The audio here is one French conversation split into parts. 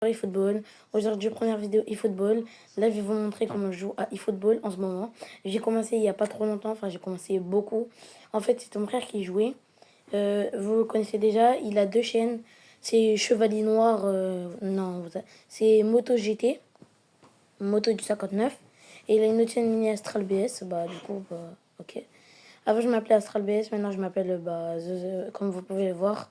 eFootball. Aujourd'hui, première vidéo eFootball. Là, je vais vous montrer comment je joue à eFootball en ce moment. J'ai commencé il n'y a pas trop longtemps, enfin j'ai commencé beaucoup. En fait, c'est mon frère qui jouait. Vous le connaissez déjà, il a deux chaînes. C'est Chevalier Noir, non, c'est Moto GT, Moto du 59. Et il a une autre chaîne mini Astral BS, bah du coup, bah ok. Avant, je m'appelais Astral BS, maintenant je m'appelle, comme vous pouvez le voir.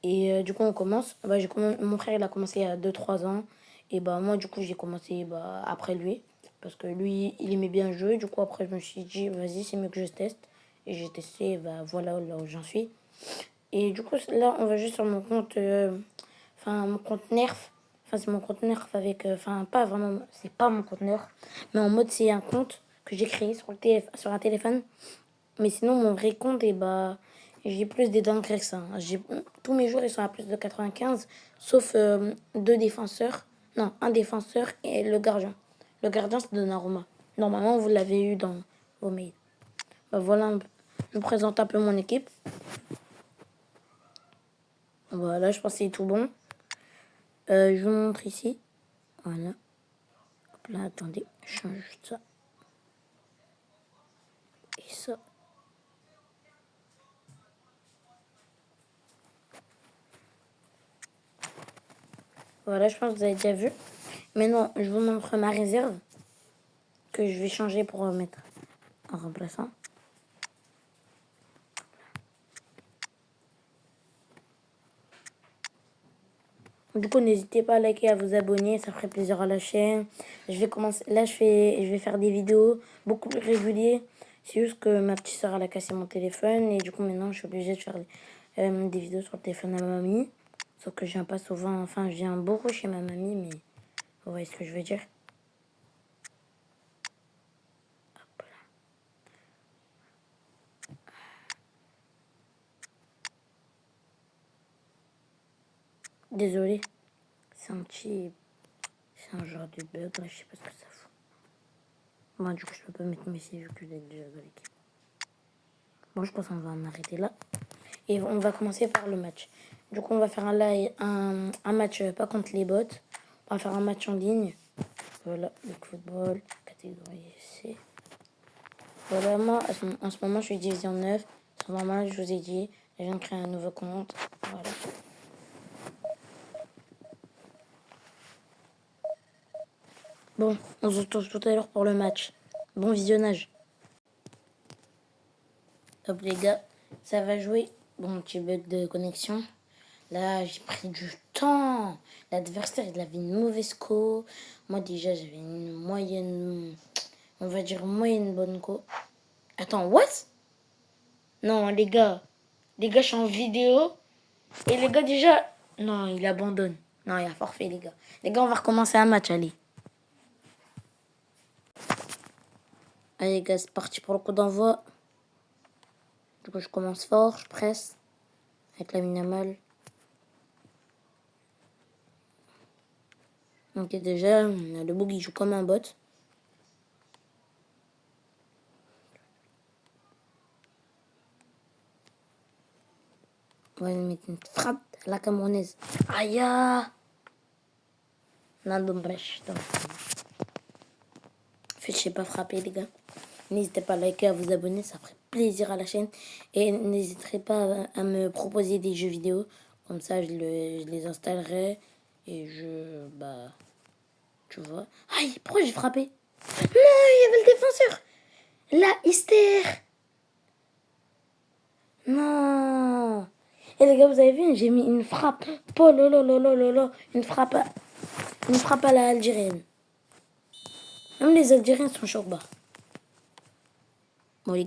Et du coup, on commence. Mon frère, il a commencé il y a 2-3 ans. Et bah, moi, du coup, j'ai commencé après lui. Parce que lui, il aimait bien jouer. Du coup, après, je me suis dit, vas-y, c'est mieux que je teste. Et j'ai testé, bah, voilà là où j'en suis. Et du coup, là, on va juste sur mon compte, mon compte Nerf. Enfin, c'est mon compte Nerf avec, pas vraiment, c'est pas mon compte Nerf. Mais en mode, c'est un compte que j'ai créé sur un téléphone. Mais sinon, mon vrai compte, j'ai plus des dingueries que ça. Tous mes jours, ils sont à plus de 95, sauf deux défenseurs. Non, un défenseur et le gardien. Le gardien, c'est Donnarumma. Normalement, vous l'avez eu dans vos mails. Bah, voilà, je vous présente un peu mon équipe. Voilà, je pense que c'est tout bon. Je vous montre ici. Voilà. Hop là, attendez, je change ça. Et ça. Voilà, je pense que vous avez déjà vu. Maintenant, je vous montre ma réserve que je vais changer pour mettre en remplaçant. Du coup, n'hésitez pas à liker, à vous abonner, ça ferait plaisir à la chaîne. Je vais commencer, là, je vais faire des vidéos beaucoup plus régulières. C'est juste que ma petite soeur, elle a cassé mon téléphone et du coup, maintenant, je suis obligée de faire des vidéos sur le téléphone à ma mamie. Sauf que je viens pas souvent, enfin, je viens beaucoup chez ma mamie, mais vous voyez ce que je veux dire. Hop là. Désolée, c'est un genre de bug, là, je sais pas ce que ça fout. Bon, du coup, je peux pas mettre Messi vu que je l'ai déjà dans l'équipe. Bon, je pense qu'on va en arrêter là. Et on va commencer par le match. Du coup, on va faire un match, pas contre les bots. On va faire un match en ligne. Voilà, le football, catégorie C. Voilà, moi, en ce moment, je suis division 9. C'est normal, je vous ai dit. Je viens de créer un nouveau compte. Voilà. Bon, on se retrouve tout à l'heure pour le match. Bon visionnage. Hop, les gars, ça va jouer. Bon, petit bug de connexion. Là, j'ai pris du temps. L'adversaire, il avait une mauvaise co. Moi, déjà, j'avais une moyenne, on va dire moyenne bonne co. Attends, what? Non, les gars. Les gars, je suis en vidéo. Et les gars, déjà... Non, il abandonne. Non, il a forfait, les gars. Les gars, on va recommencer un match, allez. Allez, les gars, c'est parti pour le coup d'envoi. Du coup, je commence fort, je presse. Avec la minimale. Donc, déjà, le bug, il joue comme un bot. On va mettre une frappe à la camerounaise. Aïe! Nando Mbresh. Je sais pas frapper, les gars. N'hésitez pas à liker, à vous abonner, ça ferait plaisir à la chaîne. Et n'hésitez pas à me proposer des jeux vidéo. Comme ça, je les installerai. Et tu vois. Aïe, pourquoi j'ai frappé? Non, il y avait le défenseur. La hystère. Non. Et les gars, vous avez vu, j'ai mis une frappe. Oh là là là là là là. Une frappe à la algérienne. Même les Algériens sont chourbas. Bon, les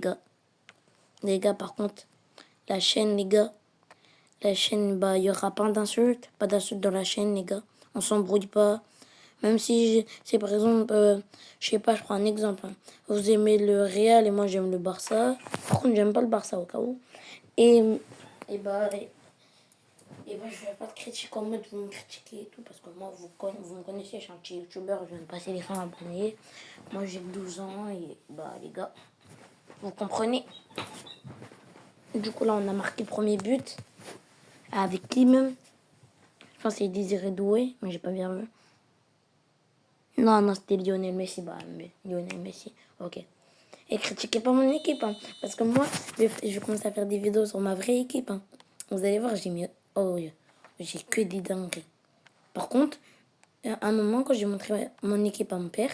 gars, par contre, la chaîne, les gars, la chaîne, il y aura pas d'insultes dans la chaîne, les gars. On s'embrouille pas. Même si c'est par exemple, je sais pas, je prends un exemple. Hein. Vous aimez le Real et moi j'aime le Barça. Par contre, j'aime pas le Barça au cas où. Et, et bah, je vais pas te critiquer en mode vous me critiquez et tout. Parce que moi, vous me connaissez, je suis un petit youtubeur, je viens de passer les 100 abonnés. Moi, j'ai 12 ans et les gars, vous comprenez. Du coup, là, on a marqué le premier but avec Klim. Je pense que c'est Désiré Doué, mais j'ai pas bien vu. Non, non, c'était Lionel Messi. Bah, Lionel Messi, ok. Et critiquez pas mon équipe, hein, parce que moi, je vais commencer à faire des vidéos sur ma vraie équipe. Hein. Vous allez voir, j'ai mis... Oh, j'ai que des dingueries. Par contre, à un moment, quand j'ai montré mon équipe à mon père,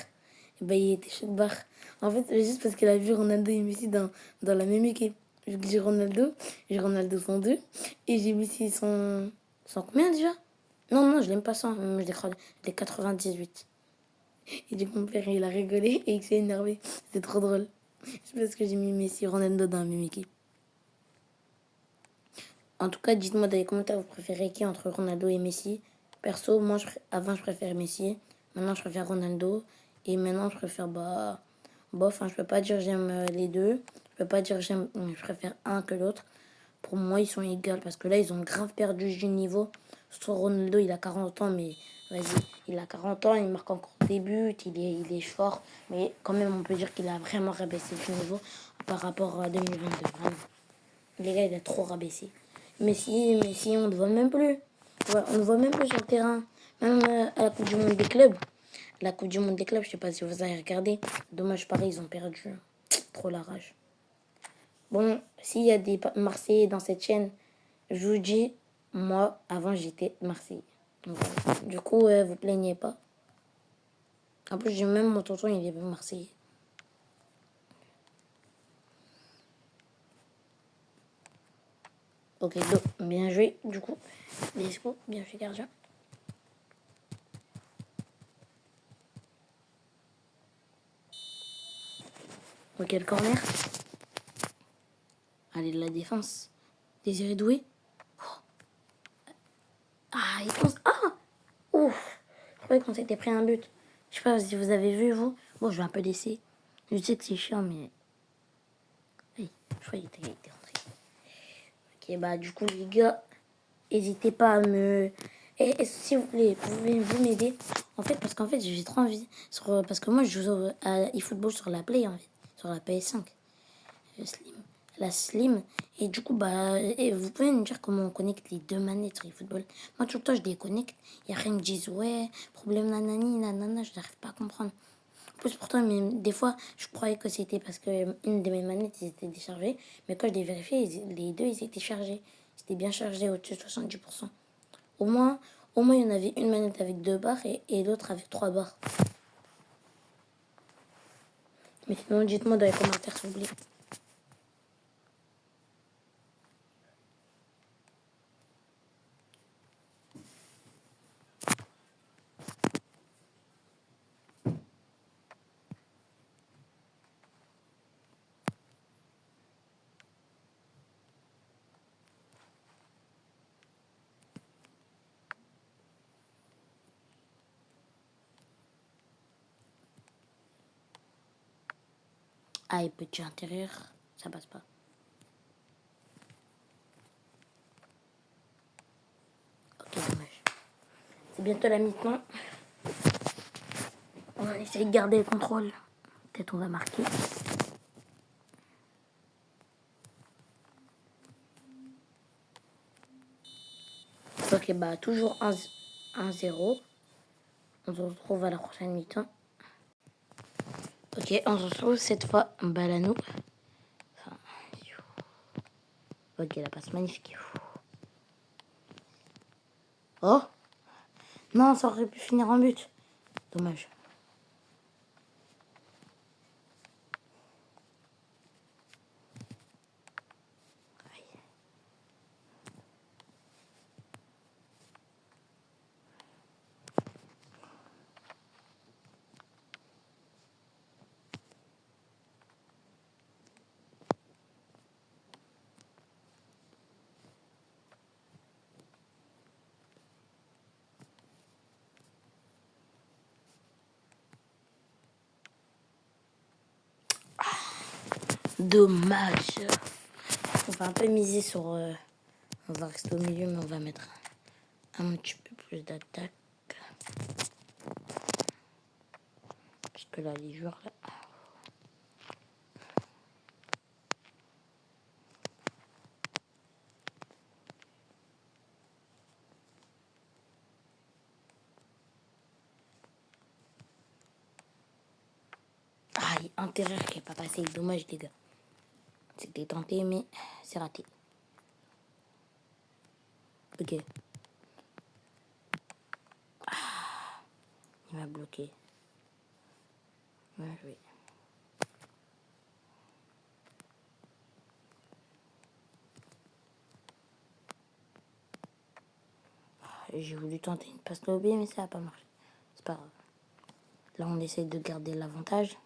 eh ben, il était chaud de barre. En fait, c'est juste parce qu'il a vu Ronaldo et Messi dans la même équipe. J'ai Ronaldo 102, et j'ai Messi 100 combien déjà? Non, non, je l'aime pas 100, je l'ai 98. Et du coup, mon père, il a rigolé et il s'est énervé. C'était trop drôle. C'est parce que j'ai mis Messi et Ronaldo dans la même équipe. En tout cas, dites-moi dans les commentaires, vous préférez qui entre Ronaldo et Messi? Perso, moi, avant, je préférais Messi. Maintenant, je préfère Ronaldo. Et maintenant, je préfère, bof, hein, je peux pas dire j'aime les deux. Je peux pas dire je préfère un que l'autre. Pour moi, ils sont égaux parce que là, ils ont grave perdu du niveau. Surtout Ronaldo, il a 40 ans, mais vas-y, il a 40 ans, il marque encore des buts, il est fort. Mais quand même, on peut dire qu'il a vraiment rabaissé le niveau par rapport à 2022. Vraiment. Les gars, il a trop rabaissé. Messi, on ne voit même plus. Ouais, on ne voit même plus sur le terrain. Même à la Coupe du Monde des clubs. La Coupe du Monde des clubs, je sais pas si vous avez regardé. Dommage, pareil, ils ont perdu. Trop la rage. Bon, s'il y a des Marseillais dans cette chaîne, je vous dis, moi, avant, j'étais Marseillais. Donc, voilà. Du coup, vous plaignez pas. En plus, j'ai même mon tonton, il est Marseillais. Ok, donc, bien joué, du coup. Let's go, bien joué, gardien. Ok, le corner. Allez, de la défense. Désiré Doué. Ah, il pense... Ah, ouf. Je croyais qu'on s'était pris un but. Je sais pas si vous avez vu, vous. Bon, je vais un peu laisser. Je sais que c'est chiant, mais... Oui, je crois qu'il était rentré. Ok, bah, du coup, les gars, n'hésitez pas à me... Et s'il vous plaît, pouvez-vous m'aider? En fait, parce qu'en fait, j'ai trop envie... Parce que moi, je joue à eFootball sur la Play, en fait. Sur la PS5. Slim. La Slim. Et du coup, et vous pouvez me dire comment on connecte les deux manettes sur eFootball. Moi, tout le temps, je les connecte. Il y a rien qui me dit, ouais, problème nanani, nanana, je n'arrive pas à comprendre. En plus, pourtant, même, des fois, je croyais que c'était parce que une de mes manettes, ils étaient déchargées. Mais quand je les vérifiais, les deux, ils étaient chargés. Ils étaient bien chargés, au-dessus de 70%. Au moins, il y en avait une manette avec 2 barres et l'autre avec 3 barres. Mais sinon, dites-moi dans les commentaires, s'il vous plaît. Ah, et petit intérieur, ça passe pas. Ok, dommage. C'est bientôt la mi-temps. On va essayer de garder le contrôle. Peut-être on va marquer. Ok, bah toujours 1-0. On se retrouve à la prochaine mi-temps. Ok, on se retrouve cette fois balle à nous. Enfin, ok, la passe magnifique. Oh non, ça aurait pu finir en but. Dommage. Dommage. On va un peu miser sur... on va rester au milieu, mais on va mettre un petit peu plus d'attaque. Parce que là, les joueurs... Là... intérieur qui n'est pas passé. Dommage, les gars. C'était tenté, mais c'est raté. Ok. Il m'a bloqué. Bien joué. J'ai voulu tenter une passe lobée, mais ça n'a pas marché. C'est pas grave. Là, on essaye de garder l'avantage.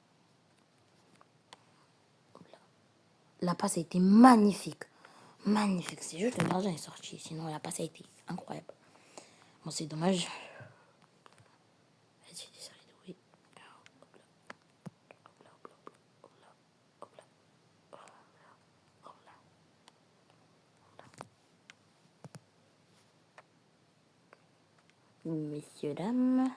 La passe a été magnifique. Magnifique. C'est juste le gardien est sorti. Sinon, la passe a été incroyable. Bon, c'est dommage. Vas-y, désolé de oui. Messieurs, dames.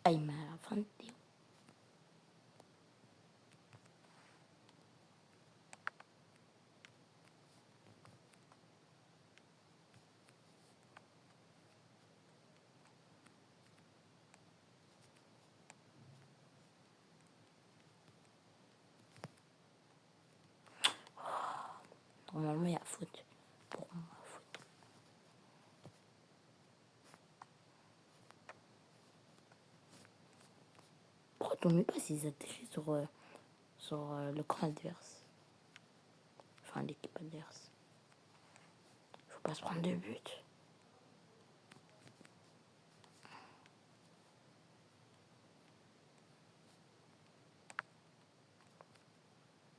Ah, il m'a inventé. Normalement, il y a faute. Pour moi, faute. Pourquoi ton mieux pas s'ils atterrissent sur le camp adverse? Enfin, l'équipe adverse. Faut pas se prendre de but.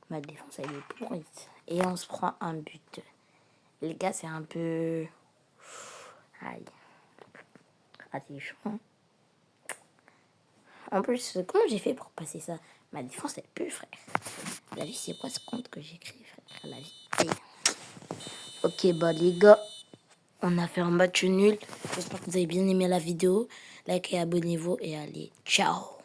Ma défense, elle est pourrite. Et on se prend un but. Les gars, c'est un peu... Aïe. Ah, c'est chaud, hein. En plus, comment j'ai fait pour passer ça? Ma défense, elle pue, frère. La vie, c'est quoi ce compte que j'écris, frère? La vie. Aïe. Ok, bah les gars, on a fait un match nul. J'espère que vous avez bien aimé la vidéo. Likez, abonnez-vous et allez, ciao.